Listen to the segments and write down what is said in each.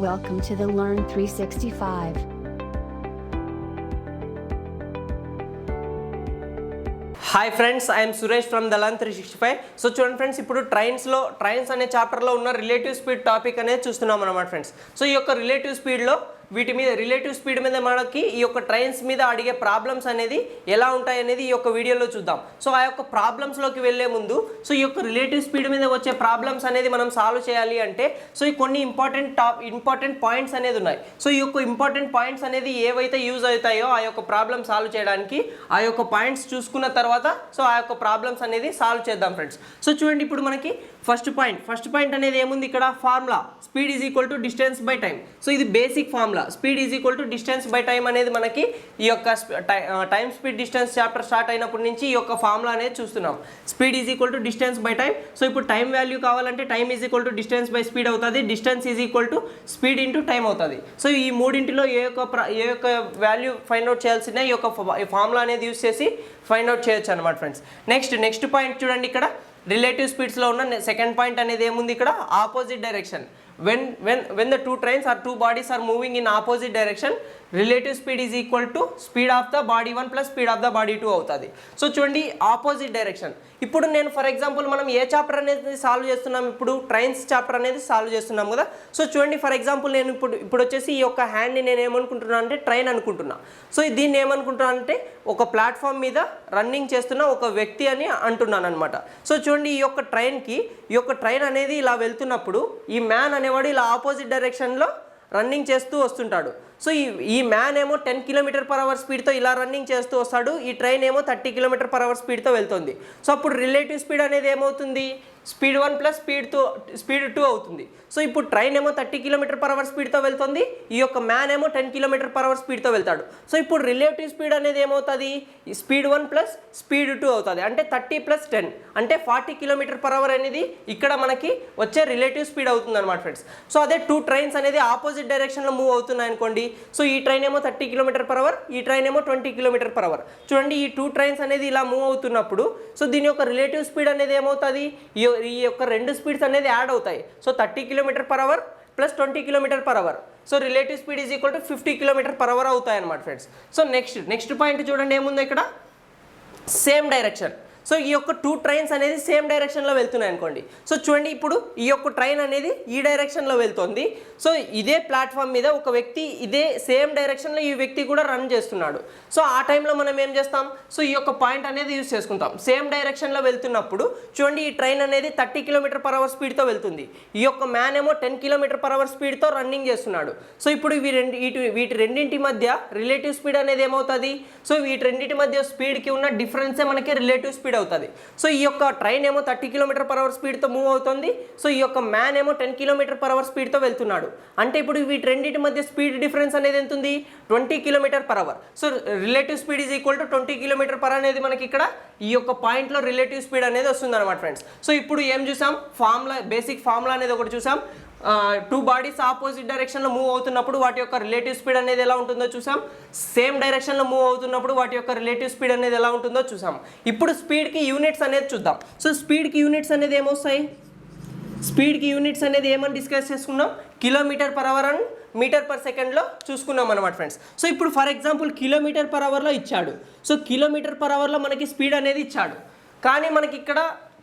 Welcome to the Learn 365. Hi friends, I'm Suresh from the learn 365. So చూడండి friends, ఇప్పుడు trains అనే చాప్టర్లో ఉన్న రిలేటివ్ స్పీడ్ టాపిక్ అనేది చూస్తున్నాం అన్నమాట ఫ్రెండ్స్. సో ఈ యొక్క రిలేటివ్ స్పీడ్లో రిలేటివ్ స్పీడ్ మీద మనకి ఈ యొక్క ట్రైన్స్ మీద అడిగే ప్రాబ్లమ్స్ అనేది ఎలా ఉంటాయి అనేది ఈ యొక్క వీడియోలో చూద్దాం. సో ఆ యొక్క ప్రాబ్లమ్స్లోకి వెళ్ళే ముందు సో ఈ యొక్క రిలేటివ్ స్పీడ్ మీద వచ్చే ప్రాబ్లమ్స్ అనేది మనం సాల్వ్ చేయాలి అంటే సో ఈ కొన్ని ఇంపార్టెంట్ పాయింట్స్ అనేది ఉన్నాయి. సో ఈ యొక్క ఇంపార్టెంట్ పాయింట్స్ అనేది ఏవైతే యూజ్ అవుతాయో ఆ యొక్క ప్రాబ్లమ్ సాల్వ్ చేయడానికి ఆ యొక్క పాయింట్స్ చూసుకున్న తర్వాత సో ఆ యొక్క ప్రాబ్లమ్స్ అనేది సాల్వ్ చేద్దాం ఫ్రెండ్స్. సో చూడండి, ఇప్పుడు మనకి ఫస్ట్ పాయింట్ అనేది ఏముంది, ఇక్కడ formula speed is equal to distance by time. So ఇది basic formula. Speed is equal to distance by time అనేది మనకి ఈ యొక్క time speed distance chapter start అయినప్పటి నుంచి ఈ యొక్క ఫార్ములా అనేది చూస్తున్నాం. Speed is equal to distance by time. So ఇప్పుడు టైం వాల్యూ కావాలంటే time is equal to distance by speed అవుతుంది, distance is equal to speed into time అవుతుంది. సో ఈ మూడింటిలో ఏ యొక్క వాల్యూ ఫైండ్ అవుట్ చేయాల్సిన ఈ యొక్క ఫార్ములా అనేది యూస్ చేసి ఫైండ్ అవుట్ చేయొచ్చు అనమాట ఫ్రెండ్స్. నెక్స్ట్ పాయింట్ చూడండి, ఇక్కడ రిలేటివ్ స్పీడ్స్లో ఉన్న సెకండ్ పాయింట్ అనేది ఏముంది, ఇక్కడ opposite direction. when the two trains or two bodies are moving in opposite direction, relative speed is equal to speed of the body 1 plus speed of the body 2 అవుతుంది. So చూడండి, opposite direction. ఇప్పుడు నేను for example మనం ఏ chapter అనేది solve చేస్తున్నాం, ఇప్పుడు trains chapter అనేది solve చేస్తున్నాం కదా. సో చూడండి, ఫర్ ఎగ్జాంపుల్ నేను ఇప్పుడు వచ్చేసి ఈ యొక్క హ్యాండ్ని నేను ఏమనుకుంటున్నాను అంటే ట్రైన్ అనుకుంటున్నా. సో దీన్ని ఏమనుకుంటున్నాను అంటే ఒక ప్లాట్ఫామ్ మీద రన్నింగ్ చేస్తున్న ఒక వ్యక్తి అని అంటున్నాను అనమాట. సో చూడండి, ఈ యొక్క ట్రైన్ అనేది ఇలా వెళ్తున్నప్పుడు ఈ మ్యాన్ అనేవాడు ఇలా ఆపోజిట్ డైరెక్షన్లో రన్నింగ్ చేస్తూ వస్తుంటాడు. సో ఈ మ్యాన్ ఏమో 10 km/h స్పీడ్తో ఇలా రన్నింగ్ చేస్తూ వస్తాడు, ఈ ట్రైన్ ఏమో 30 km/h స్పీడ్తో వెళ్తుంది. సో అప్పుడు రిలేటివ్ స్పీడ్ అనేది ఏమవుతుంది, స్పీడ్ 1 ప్లస్ స్పీడ్ 2 అవుతుంది. సో ఇప్పుడు ట్రైన్ ఏమో 30 km/h స్పీడ్తో వెళ్తుంది, ఈ యొక్క మ్యాన్ ఏమో 10 km/h స్పీడ్తో వెళ్తాడు. సో ఇప్పుడు రిలేటివ్ స్పీడ్ అనేది ఏమవుతుంది, స్పీడ్ 1 ప్లస్ స్పీడ్ 2 అవుతుంది. అంటే 30 + 10 అంటే 40 km/h అనేది ఇక్కడ మనకి వచ్చే రిలేటివ్ స్పీడ్ అవుతుంది అనమాట ఫ్రెండ్స్. సో అదే టూ ట్రైన్స్ అనేది ఆపోజిట్ డైరెక్షన్లో మూవ్ అవుతున్నాయి అనుకోండి. సో ఈ ట్రైన్ ఏమో 30 km/h, ఈ ట్రైన్ ఏమో 20 km/h. చూడండి, ఈ టూ ట్రైన్స్ అనేది ఇలా మూవ్ అవుతున్నప్పుడు సో దీని యొక్క రిలేటివ్ స్పీడ్ అనేది ఏమవుతుంది, ఈ యొక్క రెండు స్పీడ్స్ అనేది యాడ్ అవుతాయి. So 30 km/h plus 20 km/h. So relative speed is equal to 50 km/h అవుతాయి అన్నమాట ఫ్రెండ్స్. సో నెక్స్ట్ పాయింట్ చూడండి, ఏముంది ఇక్కడ, సేమ్ డైరెక్షన్. సో ఈ యొక్క టూ ట్రైన్స్ అనేది సేమ్ డైరెక్షన్లో వెళ్తున్నాయి అనుకోండి. సో చూడండి, ఇప్పుడు ఈ యొక్క ట్రైన్ అనేది ఈ డైరెక్షన్లో వెళ్తుంది. సో ఇదే ప్లాట్ఫామ్ మీద ఒక వ్యక్తి ఇదే సేమ్ డైరెక్షన్లో ఈ వ్యక్తి కూడా రన్ చేస్తున్నాడు. సో ఆ టైంలో మనం ఏం చేస్తాం, సో ఈ యొక్క పాయింట్ అనేది యూజ్ చేసుకుంటాం. సేమ్ డైరెక్షన్లో వెళ్తున్నప్పుడు చూడండి, ఈ ట్రైన్ అనేది 30 km/h స్పీడ్తో వెళ్తుంది, ఈ యొక్క మ్యాన్ ఏమో 10 km/h స్పీడ్తో రన్నింగ్ చేస్తున్నాడు. సో ఇప్పుడు వీటి రెండింటి మధ్య రిలేటివ్ స్పీడ్ అనేది ఏమవుతుంది, సో వీటి రెండింటి మధ్య స్పీడ్కి ఉన్న డిఫరెన్సే మనకి రిలేటివ్ స్పీడ్ అవుతుంది. సో ఈ యొక్క ట్రైన్ ఏమో 30 km/h స్పీడ్తో మూవ్ అవుతుంది, సో ఈ యొక్క మ్యాన్ ఏమో 10 km/h స్పీడ్తో వెళ్తున్నాడు. అంటే ఇప్పుడు వీటి రెండింటి మధ్య స్పీడ్ డిఫరెన్స్ అనేది ఎంత ఉంది, 20 km/h. So relative speed is equal to 20 km/h అనేది మనకి ఇక్కడ ఈ యొక్క పాయింట్లో రిలేటివ్ స్పీడ్ అనేది వస్తుంది అనమాట ఫ్రెండ్స్. సో ఇప్పుడు ఏం చూసాం, బేసిక్ ఫార్ములా అనేది ఒకటి చూసాం. టూ బాడీస్ ఆపోజిట్ డైరెక్షన్లో మూవ్ అవుతున్నప్పుడు వాటి యొక్క రిలేటివ్ స్పీడ్ అనేది ఎలా ఉంటుందో చూసాం. సేమ్ డైరెక్షన్లో మూవ్ అవుతున్నప్పుడు వాటి యొక్క రిలేటివ్ స్పీడ్ అనేది ఎలా ఉంటుందో చూసాం. ఇప్పుడు స్పీడ్కి యూనిట్స్ అనేది చూద్దాం. సో స్పీడ్కి యూనిట్స్ అనేది ఏమొస్తాయి, స్పీడ్కి యూనిట్స్ అనేది ఏమని డిస్కస్ చేసుకున్నాం, km/h అండ్ మీటర్/సెకండ్లో చూసుకున్నాం అనమాట ఫ్రెండ్స్. సో ఇప్పుడు ఫర్ ఎగ్జాంపుల్ km/hలో ఇచ్చాడు. సో km/hలో మనకి స్పీడ్ అనేది ఇచ్చాడు, కానీ మనకి ఇక్కడ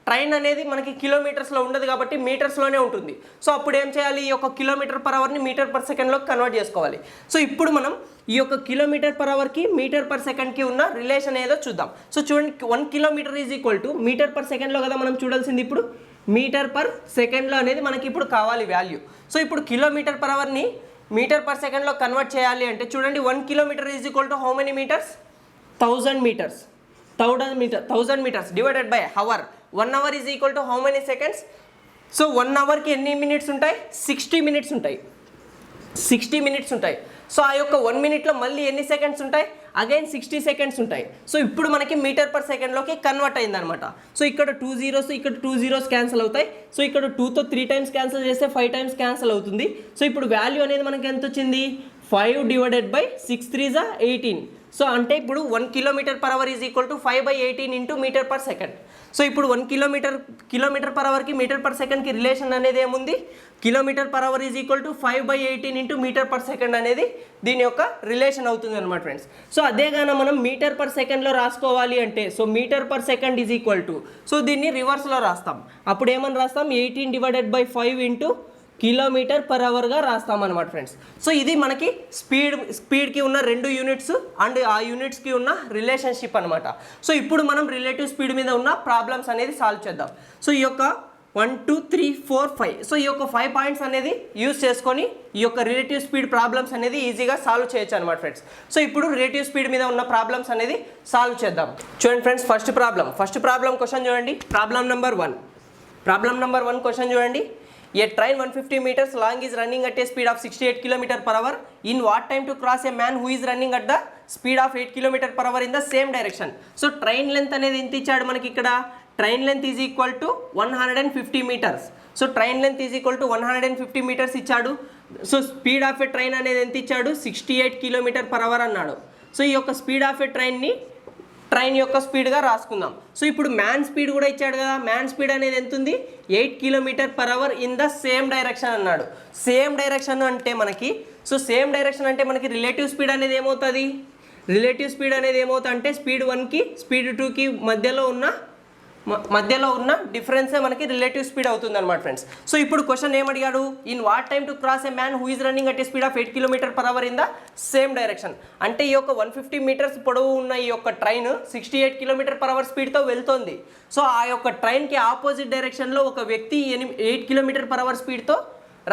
ట్రైన్ అనేది మనకి కిలోమీటర్స్లో ఉండదు కాబట్టి మీటర్స్లోనే ఉంటుంది. సో అప్పుడు ఏం చేయాలి, ఈ యొక్క km/hని మీటర్/సెకండ్లోకి కన్వర్ట్ చేసుకోవాలి. సో ఇప్పుడు మనం ఈ యొక్క km/hకి మీటర్/సెకండ్కి ఉన్న రిలేషన్ ఏదో చూద్దాం. సో చూడండి, 1 km ఈజ్ ఈక్వల్ టు మీటర్/సెకండ్లో కదా మనం చూడాల్సింది. ఇప్పుడు మీటర్/సెకండ్లో అనేది మనకి ఇప్పుడు కావాలి వాల్యూ. సో ఇప్పుడు km/hని మీటర్/సెకండ్లో కన్వర్ట్ చేయాలి అంటే చూడండి, 1 km is equal to how many metres, 1000 metres. 1000 metres divided by hour. 1 hour is equal to how many seconds. So 1 hourకి ఎన్ని మినిట్స్ ఉంటాయి, 60 మినిట్స్ ఉంటాయి. 60 మినిట్స్ ఉంటాయి. సో ఆ యొక్క 1 మినిట్లో మళ్ళీ ఎన్ని సెకండ్స్ ఉంటాయి, అగైన్ 60 సెకండ్స్ ఉంటాయి. సో ఇప్పుడు మనకి మీటర్/సెకండ్లోకి కన్వర్ట్ అయిందనమాట. సో ఇక్కడ 2 zeros, ఇక్కడ 2 zeros క్యాన్సిల్ అవుతాయి. సో ఇక్కడ 2తో 3 times క్యాన్సిల్ చేస్తే 5 times క్యాన్సిల్ అవుతుంది. సో ఇప్పుడు వాల్యూ అనేది మనకి ఎంత వచ్చింది, 5 / 6 3 = 18. సో అంటే ఇప్పుడు 1 km/h is equal to 5/18 into metre per second. So ఇప్పుడు 1 km/hకి మీటర్ పర్ సెకండ్కి రిలేషన్ అనేది ఏముంది, km/h is equal to 5/18 into metre per second అనేది దీని యొక్క రిలేషన్ అవుతుంది అనమాట ఫ్రెండ్స్. సో అదే గాన మనం మీటర్ పర్ సెకండ్లో రాసుకోవాలి అంటే so metre per second is equal to so దీన్ని రివర్స్లో రాస్తాం. అప్పుడు ఏమని రాస్తాం, 18/5 ఇంటూ km/hగా రాస్తాం అనమాట ఫ్రెండ్స్. సో ఇది మనకి స్పీడ్కి ఉన్న 2 యూనిట్స్ అండ్ ఆ యూనిట్స్కి ఉన్న రిలేషన్షిప్ అనమాట. సో ఇప్పుడు మనం రిలేటివ్ స్పీడ్ మీద ఉన్న ప్రాబ్లమ్స్ అనేది సాల్వ్ చేద్దాం. సో ఈ యొక్క 1 2 3 4 5 సో ఈ యొక్క 5 పాయింట్స్ అనేది యూజ్ చేసుకొని ఈ యొక్క రిలేటివ్ స్పీడ్ ప్రాబ్లమ్స్ అనేది ఈజీగా సాల్వ్ చేయొచ్చు అనమాట ఫ్రెండ్స్. సో ఇప్పుడు రిలేటివ్ స్పీడ్ మీద ఉన్న ప్రాబ్లమ్స్ అనేది సాల్వ్ చేద్దాం. చూడండి ఫ్రెండ్స్, ఫస్ట్ ప్రాబ్లం క్వశ్చన్ చూడండి. ప్రాబ్లం నెంబర్ 1 క్వశ్చన్ చూడండి. A train 150 meters long is running at a speed of 68 km/h. In what time to cross a man who is running at the speed of 8 km/h in the same direction? So train length అనేది ఎంత ఇచ్చాడు మనకి ఇక్కడ, train length is equal to 150 meters. So train length is equal to 150 meters ఇచ్చాడు. So speed of a train అనేది ఎంత ఇచ్చాడు, 68 km/h అన్నాడు. సో ఈ యొక్క స్పీడ్ ఆఫ్ ఎ ట్రైన్ యొక్క స్పీడ్గా రాసుకుందాం. సో ఇప్పుడు మ్యాన్ స్పీడ్ కూడా ఇచ్చాడు కదా, మ్యాన్ స్పీడ్ అనేది ఎంత ఉంది, 8 km/h in the same direction అన్నాడు. సేమ్ డైరెక్షన్ అంటే మనకి రిలేటివ్ స్పీడ్ అనేది ఏమవుతుంది, అంటే స్పీడ్ 1కి స్పీడ్ 2కి మధ్యలో ఉన్న డిఫరెన్సే మనకి రిలేటివ్ స్పీడ్ అవుతుంది అనమాట ఫ్రెండ్స్. సో ఇప్పుడు క్వశ్చన్ ఏమడిగాడు, in what time to cross a man who is running at a speed of 8 km/h in the same direction. అంటే ఈ యొక్క 150 మీటర్స్ పొడవు ఉన్న ఈ యొక్క ట్రైన్ 68 km/h స్పీడ్తో వెళ్తుంది. సో ఆ యొక్క ట్రైన్కి ఆపోజిట్ డైరెక్షన్లో ఒక వ్యక్తి 8 km/h స్పీడ్తో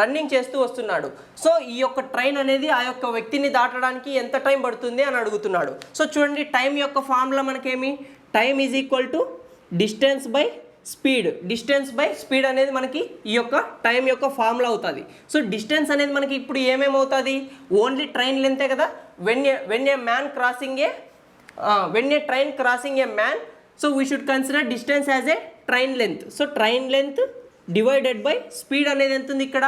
రన్నింగ్ చేస్తూ వస్తున్నాడు. సో ఈ యొక్క ట్రైన్ అనేది ఆ యొక్క వ్యక్తిని దాటడానికి ఎంత టైం పడుతుంది అని అడుగుతున్నాడు. సో చూడండి, టైం యొక్క ఫార్ములా మనకేమి, time is equal to distance by speed అనేది మనకి ఈ యొక్క టైం యొక్క ఫార్ములా అవుతుంది. సో డిస్టెన్స్ అనేది మనకి ఇప్పుడు ఏమేమవుతుంది, ఓన్లీ ట్రైన్ లెంతే కదా. When a train crossing A man, so we should consider distance as a train length. So train length divided by speed అనేది ఎంత ఉంది ఇక్కడ,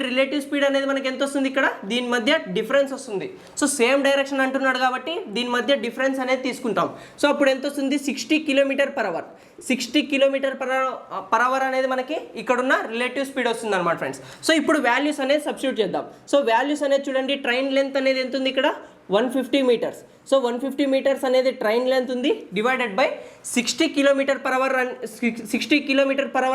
రిలేటివ్ స్పీడ్ అనేది మనకి ఎంత వస్తుంది ఇక్కడ, దీని మధ్య డిఫరెన్స్ వస్తుంది. సో సేమ్ డైరెక్షన్ అంటున్నాడు కాబట్టి దీని మధ్య డిఫరెన్స్ అనేది తీసుకుంటాం. సో అప్పుడు ఎంత వస్తుంది, 60 km/h. 60 km/h అనేది మనకి ఇక్కడున్న రిలేటివ్ స్పీడ్ వస్తుంది అనమాట ఫ్రెండ్స్. సో ఇప్పుడు వాల్యూస్ అనేది సబ్స్టిట్యూట్ చేద్దాం. సో వాల్యూస్ అనేది చూడండి, ట్రైన్ లెంత్ అనేది ఎంత ఉంది ఇక్కడ, 150 మీటర్స్. సో 150 మీటర్స్ అనేది ట్రైన్ లెంత్ ఉంది, డివైడెడ్ బై 60 km/h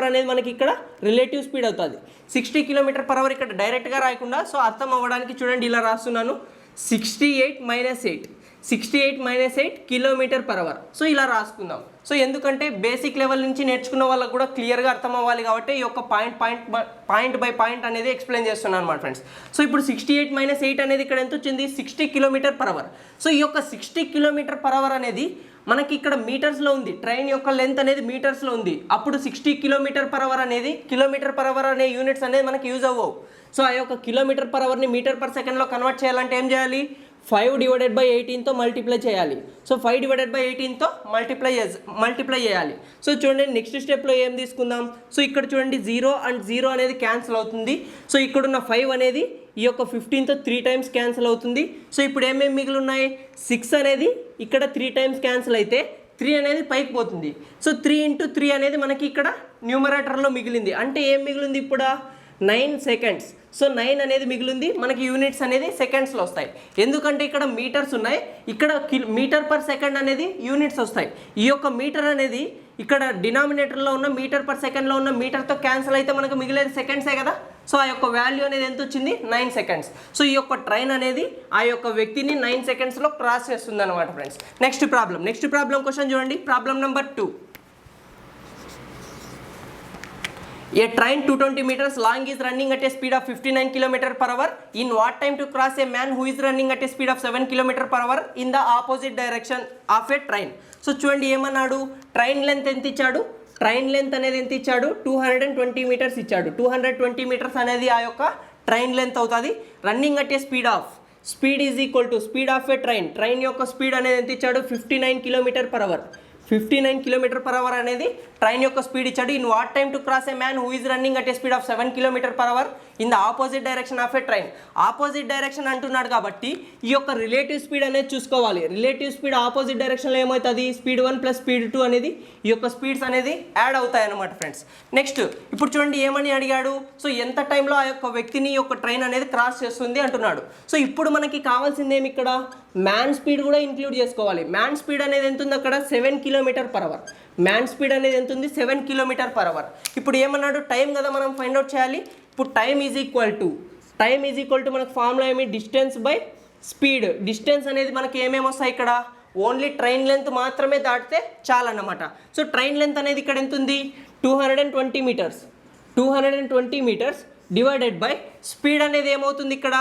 అనేది మనకి ఇక్కడ రిలేటివ్ స్పీడ్ అవుతుంది. 60 km/h ఇక్కడ డైరెక్ట్గా రాయకుండా సో అర్థం అవ్వడానికి చూడండి ఇలా రాస్తున్నాను, 68 - 8 km/h. సో ఇలా రాసుకుందాం. సో ఎందుకంటే బేసిక్ లెవెల్ నుంచి నేర్చుకున్న వాళ్ళకు కూడా క్లియర్గా అర్థం అవ్వాలి కాబట్టి ఈ యొక్క పాయింట్ బై పాయింట్ అనేది ఎక్స్ప్లెయిన్ చేస్తున్నాను అనమాట ఫ్రెండ్స్. సో ఇప్పుడు 68 - 8 అనేది ఇక్కడ ఎంత వచ్చింది, 60 km/h. సో ఈ యొక్క 60 km/h అనేది మనకి ఇక్కడ మీటర్స్లో ఉంది, ట్రైన్ యొక్క లెంత్ అనేది మీటర్స్లో ఉంది. అప్పుడు 60 km/h అనేది km/h అనే యూనిట్స్ అనేది మనకి యూజ్ అవ్వవు. సో ఆ యొక్క km/hని మీటర్ పర్ సెకండ్లో కన్వర్ట్ చేయాలంటే ఏం చేయాలి, 5/18తో మల్టిప్లై చేయాలి. సో 5/18తో మల్టిప్లై చేయాలి. సో చూడండి నెక్స్ట్ స్టెప్లో ఏం తీసుకుందాం. సో ఇక్కడ చూడండి 0 అండ్ 0 అనేది క్యాన్సిల్ అవుతుంది. సో ఇక్కడున్న 5 అనేది ఈ యొక్క 15తో 3 టైమ్స్ క్యాన్సిల్ అవుతుంది. సో ఇప్పుడు ఏమేమి మిగిలి ఉన్నాయి, 6 అనేది ఇక్కడ 3 టైమ్స్ క్యాన్సిల్ అయితే 3 అనేది పైకి పోతుంది. సో 3 × 3 అనేది మనకి ఇక్కడ న్యూమరేటర్లో మిగిలింది. అంటే ఏం మిగిలింది ఇప్పుడు, 9 సెకండ్స్. సో 9 అనేది మిగిలింది, మనకి యూనిట్స్ అనేది సెకండ్స్లో వస్తాయి. ఎందుకంటే ఇక్కడ మీటర్స్ ఉన్నాయి, ఇక్కడ మీటర్ పర్ సెకండ్ అనేది యూనిట్స్ వస్తాయి. ఈ యొక్క మీటర్ అనేది ఇక్కడ డినామినేటర్లో ఉన్న మీటర్ పర్ సెకండ్లో ఉన్న మీటర్తో క్యాన్సిల్ అయితే మనకు మిగిలేది సెకండ్సే కదా. సో ఆ యొక్క వాల్యూ అనేది ఎంత వచ్చింది, 9 సెకండ్స్. సో ఈ యొక్క ట్రైన్ అనేది ఆ యొక్క వ్యక్తిని 9 సెకండ్స్లో క్రాస్ చేస్తుంది అనమాట ఫ్రెండ్స్. నెక్స్ట్ ప్రాబ్లం క్వశ్చన్ చూడండి. Problem number 2. A train 220 meters long is running at a speed of 59 km/h. In what time to cross a man who is running at a speed of 7 km/h in the opposite direction of a train? So చూడండి ఏమన్నాడు, train length ఎంత ఇచ్చాడు, train length అనేది ఎంత ఇచ్చాడు, 220 metres ఇచ్చాడు. 220 metres అనేది ఆ యొక్క ట్రైన్ లెంత్ అవుతుంది. Running at a speed is equal to speed of a train యొక్క స్పీడ్ అనేది ఎంత ఇచ్చాడు, 59 km/h. 59 km/h అనేది ట్రైన్ యొక్క స్పీడ్ ఇచ్చాడు. In what time to cross A man who is running at a speed of 7 km/h in the opposite direction of a train. Opposite direction అంటున్నాడు కాబట్టి ఈ యొక్క రిలేటివ్ స్పీడ్ అనేది చూసుకోవాలి. రిలేటివ్ స్పీడ్ ఆపోజిట్ డైరెక్షన్లో ఏమవుతుంది, స్పీడ్ 1 + స్పీడ్ 2 అనేది ఈ యొక్క స్పీడ్స్ అనేది యాడ్ అవుతాయి అన్నమాట ఫ్రెండ్స్. నెక్స్ట్ ఇప్పుడు చూడండి ఏమని అడిగాడు, సో ఎంత టైంలో ఆ యొక్క వ్యక్తిని ఈ యొక్క ట్రైన్ అనేది క్రాస్ చేస్తుంది అంటున్నాడు. సో ఇప్పుడు మనకి కావాల్సింది ఏమి, ఇక్కడ మ్యాన్ స్పీడ్ కూడా ఇంక్లూడ్ చేసుకోవాలి. మ్యాన్ స్పీడ్ అనేది ఎంత ఉంది అక్కడ, 7 km/h. మ్యాన్ స్పీడ్ అనేది ఎంత ఉంది, 7 km/h. ఇప్పుడు ఏమన్నాడు, టైం కదా మనం ఫైండ్ అవుట్ చేయాలి. ఇప్పుడు టైం ఈజ్ ఈక్వల్ టు మనకు ఫార్ములా ఏమి, డిస్టెన్స్ బై స్పీడ్. డిస్టెన్స్ అనేది మనకి ఏమేమి వస్తాయి, ఇక్కడ ఓన్లీ ట్రైన్ లెంత్ మాత్రమే దాటితే చాలన్నమాట. సో ట్రైన్ లెంత్ అనేది ఇక్కడ ఎంత ఉంది, 220 metres. 220 metres divided by speed అనేది ఏమవుతుంది, ఇక్కడ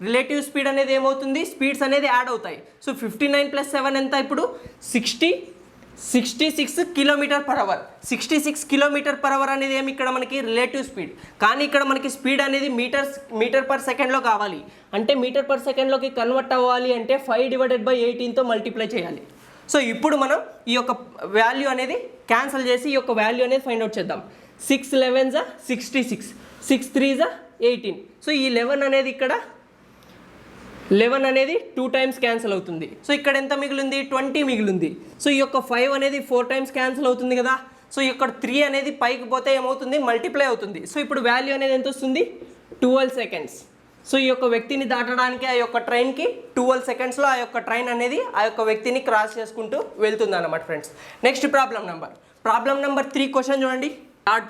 రిలేటివ్ స్పీడ్ అనేది ఏమవుతుంది, స్పీడ్స్ అనేది యాడ్ అవుతాయి. సో 59 + 7 ఎంత, ఇప్పుడు 66 km/h. 66 km/h అనేది ఏమి, ఇక్కడ మనకి రిలేటివ్ స్పీడ్. కానీ ఇక్కడ మనకి స్పీడ్ అనేది మీటర్/సెకండ్లో కావాలి. అంటే మీటర్/సెకండ్లోకి కన్వర్ట్ అవ్వాలి అంటే 5/18తో మల్టిప్లై చేయాలి. సో ఇప్పుడు మనం ఈ యొక్క వాల్యూ అనేది క్యాన్సిల్ చేసి ఈ యొక్క వాల్యూ అనేది ఫైండ్ అవుట్ చేద్దాం. 6 11 66, 6 3 18. సో ఈ 11 అనేది ఇక్కడ 11 అనేది 2 టైమ్స్ క్యాన్సిల్ అవుతుంది. సో ఇక్కడ ఎంత మిగిలింది, 20 మిగిలింది. సో ఈ యొక్క 5 అనేది 4 టైమ్స్ క్యాన్సిల్ అవుతుంది కదా. సో ఇక్కడ 3 అనేది పైకి పోతే ఏమవుతుంది, మల్టిప్లై అవుతుంది. సో ఇప్పుడు వాల్యూ అనేది ఎంత వస్తుంది, 12 సెకండ్స్. సో ఈ యొక్క వ్యక్తిని దాటడానికి ఆ యొక్క ట్రైన్కి 12 సెకండ్స్లో ఆ యొక్క ట్రైన్ అనేది ఆ యొక్క వ్యక్తిని క్రాస్ చేసుకుంటూ వెళ్తుంది అన్నమాట friends. Next problem number 3 question చూడండి. థర్డ్